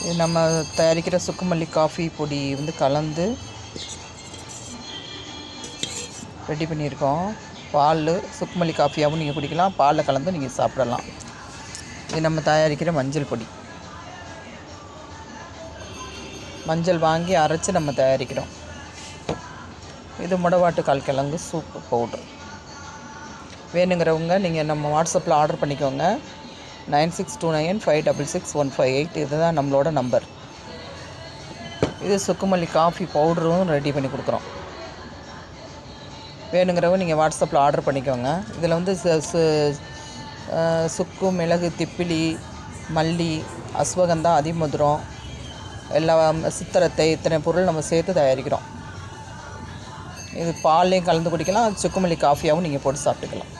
இது நம்ம தயாரிக்கிற சுக்குமல்லி காஃபி பொடி வந்து கலந்து ரெடி பண்ணியிருக்கோம். பால் சுக்குமல்லி காஃபியாகவும் நீங்கள் குடிக்கலாம், பாலில் கலந்து நீங்கள் சாப்பிடலாம். இது நம்ம தயாரிக்கிற மஞ்சள் பொடி. மஞ்சள் வாங்கி அரைச்சி நம்ம தயாரிக்கிறோம். இது முடவாட்டுக்கால் கிழங்கு சூப்பு பவுட்ரு. வேணுங்கிறவங்க நீங்கள் நம்ம வாட்ஸ்அப்பில் ஆர்டர் பண்ணிக்கோங்க. 9629566158 இதுதான் நம்மளோட நம்பர். இது சுக்குமல்லி காஃபி பவுடரும் ரெடி பண்ணி கொடுக்குறோம். வேணுங்கிறவங்க நீங்கள் வாட்ஸ்அப்பில் ஆர்டர் பண்ணிக்கோங்க. இதில் வந்து சுக்கு, மிளகு, திப்பிலி, மல்லி, அஸ்வகந்தா, அதிமதுரம், எல்லாம் சித்திரத்தை இத்தனை பொருள் நம்ம சேர்த்து தயாரிக்கிறோம். இது பால்லையும் கலந்து குடிக்கலாம், சுக்குமல்லி காஃபியாகவும் நீங்கள் போட்டு சாப்பிட்டுக்கலாம்.